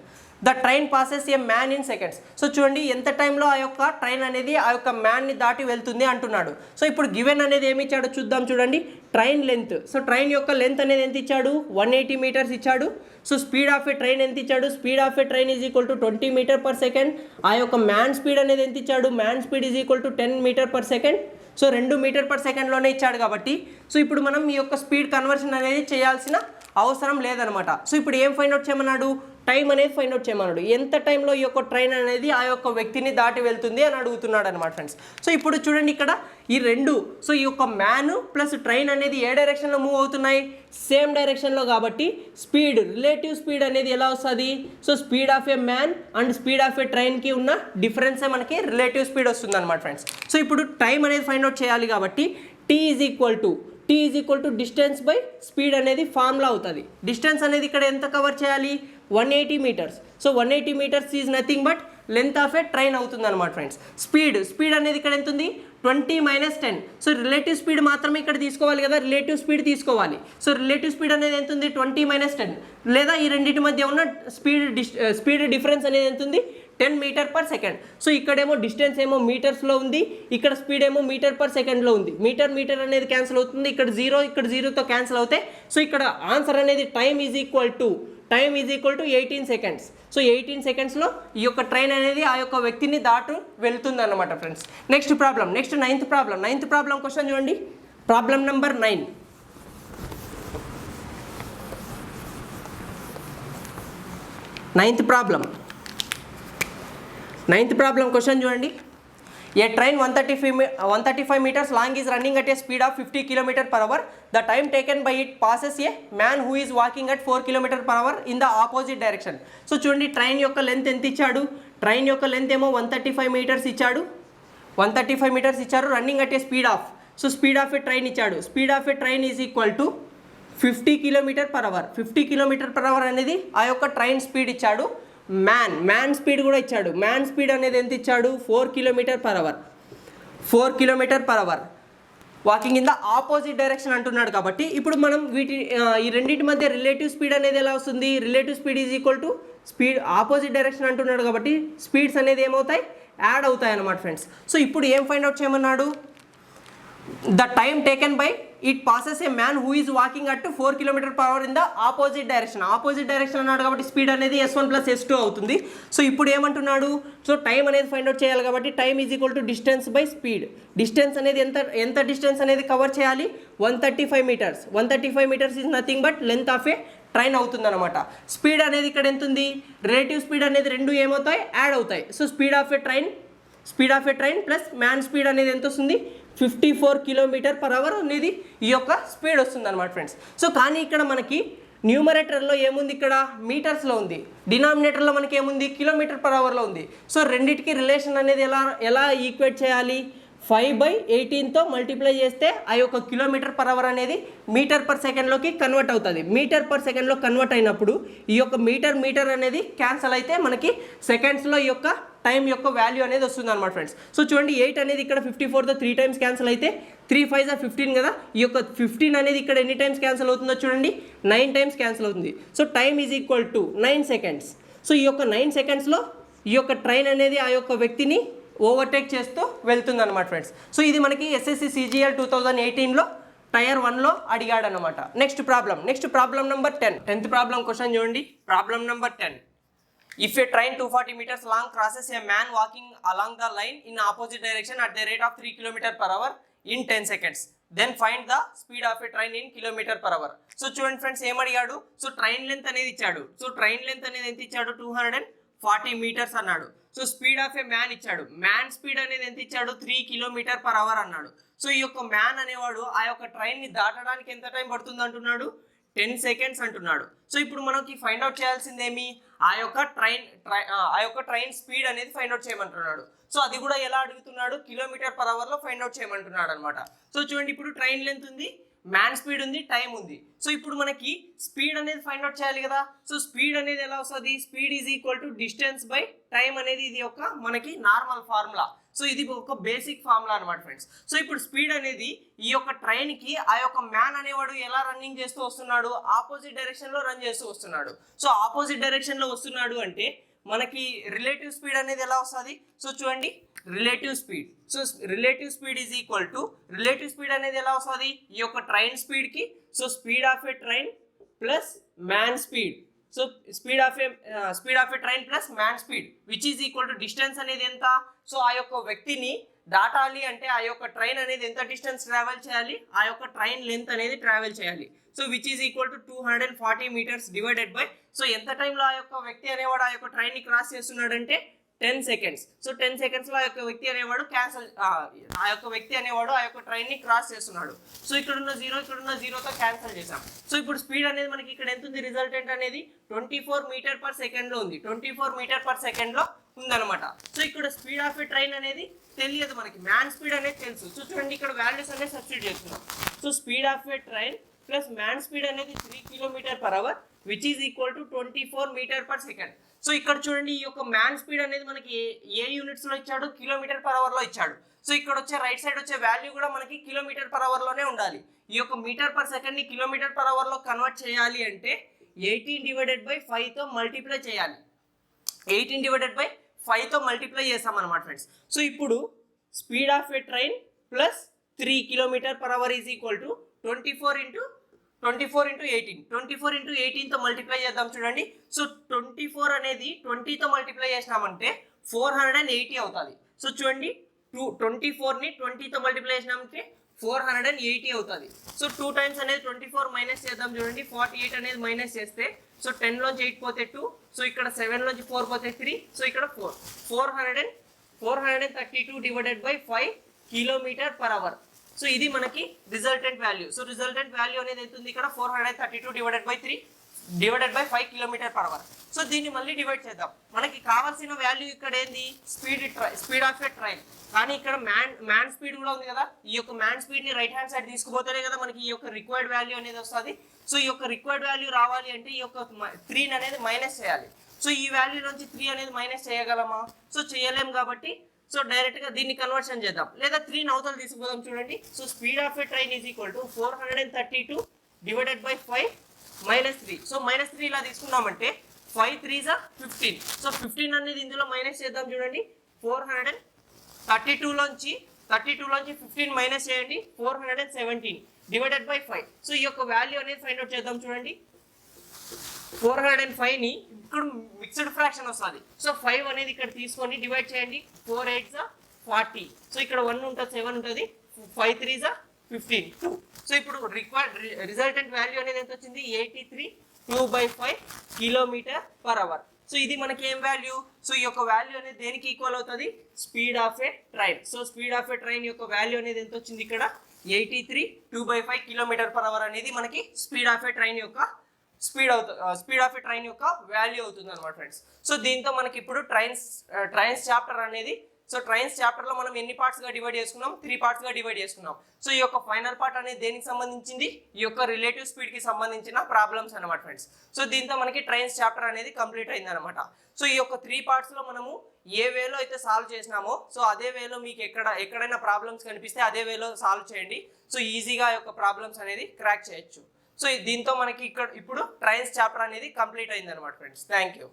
The train passes a man in seconds. So చూడండి ఎంత టైంలో ఆ యొక్క train అనేది ఆ యొక్క మ్యాన్ని దాటి వెళ్తుంది అంటున్నాడు. సో ఇప్పుడు గివెన్ అనేది ఏమి ఇచ్చాడో చూద్దాం. చూడండి ట్రైన్ లెంత్. సో ట్రైన్ యొక్క లెంత్ అనేది ఎంత ఇచ్చాడు 180 మీటర్స్ ఇచ్చాడు. So speed of a train ఎంత ఇచ్చాడు speed of a train is equal to 20 meters per second. ఆ యొక్క మ్యాన్ స్పీడ్ అనేది ఎంత ఇచ్చాడు man speed is equal to 10 meters per second. So 2 meters per secondలోనే ఇచ్చాడు కాబట్టి సో ఇప్పుడు మనం ఈ యొక్క స్పీడ్ కన్వర్షన్ అనేది చేయాల్సిన అవసరం లేదనమాట. సో ఇప్పుడు ఏం ఫైండ్ అవుట్ చేయమన్నాడు టైం అనేది ఫైండ్ అవుట్ చేయమన్నాడు. ఎంత టైంలో ఈ యొక్క ట్రైన్ అనేది ఆ యొక్క వ్యక్తిని దాటి వెళ్తుంది అని అడుగుతున్నాడు అనమాట ఫ్రెండ్స్. సో ఇప్పుడు చూడండి ఇక్కడ ఈ రెండు సో ఈ యొక్క మ్యాన్ ప్లస్ ట్రైన్ అనేది ఏ డైరెక్షన్లో మూవ్ అవుతున్నాయి సేమ్ డైరెక్షన్లో కాబట్టి స్పీడ్ రిలేటివ్ స్పీడ్ అనేది ఎలా వస్తుంది so speed of a man and speed of a ట్రైన్కి ఉన్న డిఫరెన్సే మనకి రిలేటివ్ స్పీడ్ వస్తుంది అనమాట ఫ్రెండ్స్. సో ఇప్పుడు టైం అనేది ఫైండ్ అవుట్ చేయాలి కాబట్టి T T is equal to distance by speed అనేది ఫార్ములా అవుతుంది. డిస్టెన్స్ అనేది ఇక్కడ ఎంత కవర్ చేయాలి, 180 meters. So 180 meters is nothing but length of a train అవుతుంది అనమాట ఫ్రెండ్స్. స్పీడ్ అనేది ఇక్కడ ఎంత ఉంది, 20 - 10. సో రిలేటివ్ స్పీడ్ మాత్రమే ఇక్కడ తీసుకోవాలి కదా, రిలేటివ్ స్పీడ్ తీసుకోవాలి. సో రిలేటివ్ స్పీడ్ అనేది ఎంత ఉంది, 20 - 10, లేదా ఈ రెండింటి మధ్య ఉన్న స్పీడ్ డిఫరెన్స్ అనేది ఎంత ఉంది, 10 మీటర్/సెకండ్. సో ఇక్కడేమో డిస్టెన్స్ ఏమో మీటర్స్లో ఉంది, ఇక్కడ స్పీడ్ ఏమో మీటర్/సెకండ్లో ఉంది. మీటర్ అనేది క్యాన్సిల్ అవుతుంది, ఇక్కడ జీరోతో క్యాన్సిల్ అవుతాయి. సో ఇక్కడ ఆన్సర్ అనేది time is equal to 18 seconds. So 18 సెకండ్స్లో ఈ యొక్క ట్రైన్ అనేది ఆ యొక్క వ్యక్తిని దాటు వెళ్తుంది అన్నమాట friends. Next ninth problem question చూడండి. Problem number 9. Ninth problem question చూడండి. A train 135 meters long is running at a speed of 50 km/h. The time taken by it passes a man who is walking at 4 km/h in the opposite direction. So చూడండి, train యొక్క length ఎంత ఇచ్చాడు, train యొక్క length ఏమో 135 metres ఇచ్చాడు, 135 meters ఇచ్చారు. Running at a speed of, so speed of a train ఇచ్చాడు. Speed of a train is equal to 50 km/h. 50 km/h అనేది ఆ యొక్క ట్రైన్ స్పీడ్ ఇచ్చాడు. మ్యాన్ స్పీడ్ కూడా ఇచ్చాడు. మ్యాన్ స్పీడ్ అనేది ఎంత ఇచ్చాడు, 4 km/h. 4 km/h walking in the opposite direction అంటున్నాడు. కాబట్టి ఇప్పుడు మనం ఈ రెండింటి మధ్య రిలేటివ్ స్పీడ్ అనేది ఎలా వస్తుంది, relative speed is equal to speed opposite direction అంటున్నాడు. కాబట్టి స్పీడ్స్ అనేది ఏమవుతాయి, యాడ్ అవుతాయి అన్నమాట ఫ్రెండ్స్. సో ఇప్పుడు ఏం ఫైండ్ అవుట్ చేయమన్నాడు, the time taken by it passes A man who is walking at 4 km/h in the opposite direction అన్నాడు. కాబట్టి స్పీడ్ అనేది S1 + S2 అవుతుంది. సో ఇప్పుడు ఏమంటున్నాడు, సో టైం అనేది ఫైండ్ అవుట్ చేయాలి. కాబట్టి time is equal to distance by speed. Distance అనేది ఎంత డిస్టెన్స్ అనేది కవర్ చేయాలి, 135 metres. 135 metres is nothing but length of a train అవుతుంది అనమాట. స్పీడ్ అనేది ఇక్కడ ఎంత ఉంది, రిలేటివ్ స్పీడ్ అనేది రెండు ఏమవుతాయి, యాడ్ అవుతాయి. So speed of a train plus man speed అనేది ఎంత వస్తుంది, 54 km/h అనేది ఈ యొక్క స్పీడ్ వస్తుంది అనమాట ఫ్రెండ్స్. సో కానీ ఇక్కడ మనకి న్యూమరేటర్లో ఏముంది, ఇక్కడ మీటర్స్లో ఉంది, డినామినేటర్లో మనకి ఏముంది, km/hలో ఉంది. సో రెండింటికి రిలేషన్ అనేది ఎలా ఈక్వేట్ చేయాలి, 5/18తో మల్టిప్లై చేస్తే ఆ యొక్క km/h అనేది మీటర్/సెకండ్లోకి కన్వర్ట్ అవుతుంది. మీటర్/సెకండ్లో కన్వర్ట్ అయినప్పుడు ఈ యొక్క మీటర్ అనేది క్యాన్సల్ అయితే మనకి సెకండ్స్లో ఈ యొక్క టైం యొక్క వాల్యూ అనేది వస్తుంది అనమాట ఫ్రెండ్స్. సో చూడండి, 8 అనేది ఇక్కడ 54తో 3 టైమ్స్ క్యాన్సిల్ అయితే 3 5 = 15 కదా. ఈ యొక్క 15 అనేది ఇక్కడ ఎన్ని టైమ్స్ క్యాన్సిల్ అవుతుందో చూడండి, 9 టైమ్స్ క్యాన్సిల్ అవుతుంది. So time is equal to 9 seconds. So ఈ యొక్క 9 సెకండ్స్లో ఈ యొక్క ట్రైన్ అనేది ఆ యొక్క వ్యక్తిని ఓవర్టేక్ చేస్తూ వెళ్తుంది అనమాట ఫ్రెండ్స్. సో ఇది మనకి SSC CGL 2018లో టైర్ 1లో అడిగాడు అనమాట. Next problem number 10. 10th problem question చూడండి. Problem number 10. If a train 240 meters long crosses a man walking along the line in opposite direction at the rate of 3 km/h in 10 seconds, then find the speed of a train in km/h. So చూడండి friends, ఏమడిగాడు, so train length అనేది ఇచ్చాడు. So train length అనేది ఎంత ఇచ్చాడు, 240 metres అన్నాడు. So speed of a man ఇచ్చాడు. Man speed అనేది ఎంత ఇచ్చాడు, 3 km/h అన్నాడు. సో ఈ యొక్క మ్యాన్ అనేవాడు ఆ యొక్క ట్రైన్ని దాటడానికి ఎంత టైం పడుతుంది అంటున్నాడు, 10 సెకండ్స్ అంటున్నాడు. సో ఇప్పుడు మనకి ఫైండ్ అవుట్ చేయాల్సిందేమి, ఆ యొక్క ట్రైన్ స్పీడ్ అనేది ఫైండ్ అవుట్ చేయమంటున్నాడు. సో అది కూడా ఎలా అడుగుతున్నాడు, km/hలో ఫైండ్ అవుట్ చేయమంటున్నాడు అనమాట. సో చూడండి, ఇప్పుడు ట్రైన్ లెంత్ ఉంది, మ్యాన్ స్పీడ్ ఉంది, టైం ఉంది. సో ఇప్పుడు మనకి స్పీడ్ అనేది ఫైండ్ అవుట్ చేయాలి కదా. సో స్పీడ్ అనేది ఎలా వస్తుంది, speed is equal to distance by time అనేది ఇది ఒక మనకి నార్మల్ ఫార్ములా. సో ఇది ఒక బేసిక్ ఫార్ములా అనమాట ఫ్రెండ్స్. సో ఇప్పుడు స్పీడ్ అనేది ఈ యొక్క ట్రైన్కి ఆ యొక్క మ్యాన్ అనేవాడు ఎలా రన్నింగ్ చేస్తూ వస్తున్నాడు, ఆపోజిట్ డైరెక్షన్లో రన్ చేస్తూ వస్తున్నాడు. సో ఆపోజిట్ డైరెక్షన్లో వస్తున్నాడు అంటే మనకి రిలేటివ్ స్పీడ్ అనేది ఎలా వస్తుంది, సో చూడండి, relative speed. So relative speed is equal to, relative speed అనేది ఎలా వస్తుంది, ఈ యొక్క ట్రైన్ స్పీడ్కి, so speed of a train plus man speed. So speed of a train plus man speed which is equal to distance అనేది ఎంత, so ఆ యొక్క వ్యక్తిని దాటాలి అంటే ఆ యొక్క ట్రైన్ అనేది ఎంత డిస్టెన్స్ ట్రావెల్ చేయాలి, ఆ యొక్క ట్రైన్ లెంత్ అనేది ట్రావెల్ చేయాలి. So which is equal to 240 meters divided by, so ఎంత టైంలో ఆ యొక్క వ్యక్తి అనేవాడు ఆ యొక్క ట్రైన్ని క్రాస్ చేస్తున్నాడు అంటే 10 సెకండ్స్. సో 10 సెకండ్స్లో ఆ యొక్క వ్యక్తి అనేవాడు ఆ యొక్క ట్రైన్ని క్రాస్ చేస్తున్నాడు. సో ఇక్కడున్న జీరోతో క్యాన్సిల్ చేసాం. సో ఇప్పుడు స్పీడ్ అనేది మనకి ఇక్కడ ఎంత ఉంది, రిజల్టెంట్ అనేది 24 meter/second ఉంది. 24 meter/second ఉందన్నమాట. సో ఇక్కడ స్పీడ్ ఆఫ్ ఏ ట్రైన్ అనేది తెలియదు మనకి, మ్యాన్ స్పీడ్ అనేది తెలుసు. సో చూడండి ఇక్కడ వాల్యూస్ అనేది సబ్స్టిట్యూట్ చేస్తున్నాం. So speed of a train plus man speed అనేది 3 km/h which is equal to 24 m/s. So ఇక్కడ చూడండి ఈ యొక్క మ్యాన్ స్పీడ్ అనేది మనకి ఏ యూనిట్స్ లో ఇచ్చాడు, km/h లో ఇచ్చాడు. సో ఇక్కడ వచ్చే రైట్ సైడ్ వచ్చే వాల్యూ కూడా మనకి km/h లోనే ఉండాలి. ఈ యొక్క మీటర్/సెకండ్ ని km/h లో కన్వర్ట్ చేయాలి అంటే 18/5 తో మల్టిప్లై చేయాలి. 18/5 తో మల్టిప్లై చేస్తాం అన్నమాట ఫ్రెండ్స్. సో ఇప్పుడు speed of a train plus 3 km/h is equal to 24 into 18. 24 into 18 తో మల్టిప్లై చేద్దాం చూడండి. సో 24 అనేది 20 తో మల్టిప్లై చేసినామంటే 480 అవుతుంది. సో చూడండి 24 ని 20 తో మల్టిప్లై చేసినామంటే 480 అవుతుంది. సో 2 టైమ్స్ అనేది 24 మైనస్ చేద్దాం చూడండి. 48 అనేది మైనస్ చేస్తే సో 10 లోంచి 8 పోతే 2, సో ఇక్కడ 7 లోంచి 4 పోతే 3, సో ఇక్కడ 432/5 km/h. సో ఇది మనకి resultant value. So resultant value అనేది ఎంత ఉంది ఇక్కడ 432/5 km/h. సో దీన్ని మళ్ళీ డివైడ్ చేద్దాం. మనకి కావాల్సిన వాల్యూ ఇక్కడ ఏంది, స్పీడ్ ఆఫ్ ఏ ట్రైన్. కానీ ఇక్కడ మ్యాన్ స్పీడ్ కూడా ఉంది కదా, ఈ యొక్క మ్యాన్ స్పీడ్ ని రైట్ హ్యాండ్ సైడ్ తీసుకుపోతేనే కదా మనకి ఈ యొక్క రిక్వైర్డ్ వాల్యూ అనేది వస్తుంది. సో ఈ యొక్క రిక్వైర్డ్ వాల్యూ రావాలి అంటే ఈ యొక్క 3 అనేది మైనస్ చేయాలి. సో ఈ వాల్యూ నుంచి 3 అనేది మైనస్ చేయగలమా? సో చేయలేం కాబట్టి సో డైరెక్ట్ గా దీన్ని కన్వర్షన్ చేద్దాం, లేదా 3 అవతల తీసుకుపోదాం చూడండి. So speed of a train is equal to 432/5 minus 3. So minus 3 ఇలా తీసుకున్నామంటే 5 3s are 15. సో 15 అనేది ఇందులో మైనస్ చేద్దాం చూడండి. 432 లోంచి 15 మైనస్ చేయండి, 417/5. సో ఈ యొక్క వాల్యూ అనేది ఫైండ్ అవుట్ చేద్దాం చూడండి. 405 ని ఇక్కడ మిక్స్డ్ ఫ్రాక్షన్ వస్తుంది. సో 5 అనేది ఇక్కడ తీసుకొని డివైడ్ చేయండి. 4 8s are 40. సో ఇక్కడ 1 ఉంటుంది, 7 ఉంటుంది, 5 3s are 15, 2. సో ఇప్పుడు రిజల్టెంట్ వాల్యూ అనేది ఎంత వచ్చింది, 83/2/5 km/h. సో ఇది మనకి ఏం వాల్యూ, సో ఈ యొక్క వాల్యూ అనేది దేనికి ఈక్వల్ అవుతుంది, speed of a train. So speed of a train యొక్క వాల్యూ అనేది ఎంత వచ్చింది ఇక్కడ 83/2/5 km/h అనేది మనకి స్పీడ్ ఆఫ్ ఏ ట్రైన్ యొక్క స్పీడ్ ఆఫ్ ఏ ట్రైన్ యొక్క వాల్యూ అవుతుంది అనమాట ఫ్రెండ్స్. సో దీంతో మనకి ఇప్పుడు ట్రైన్స్ చాప్టర్ అనేది, సో ట్రైన్స్ చాప్టర్ లో మనం ఎన్ని పార్ట్స్ గా డివైడ్ చేసుకున్నాం, 3 పార్ట్స్ గా డివైడ్ చేసుకున్నాం. సో ఈ యొక్క ఫైనల్ పార్ట్ అనేది దేనికి సంబంధించింది, ఈ యొక్క రిలేటివ్ స్పీడ్ కి సంబంధించిన ప్రాబ్లమ్స్ అనమాట ఫ్రెండ్స్. సో దీంతో మనకి ట్రైన్స్ చాప్టర్ అనేది కంప్లీట్ అయింది అనమాట. సో ఈ యొక్క 3 పార్ట్స్ లో మనము ఏ వేలో అయితే సాల్వ్ చేసినామో సో అదే వేలో మీకు ఎక్కడైనా ప్రాబ్లమ్స్ కనిపిస్తే అదే వేలో సాల్వ్ చేయండి. సో ఈజీగా ఈ యొక్క ప్రాబ్లమ్స్ అనేది క్రాక్ చేయొచ్చు. సో దీంతో మనకి ఇప్పుడు ట్రైన్స్ చాప్టర్ అనేది కంప్లీట్ అయింది అనమాట ఫ్రెండ్స్. Thank you.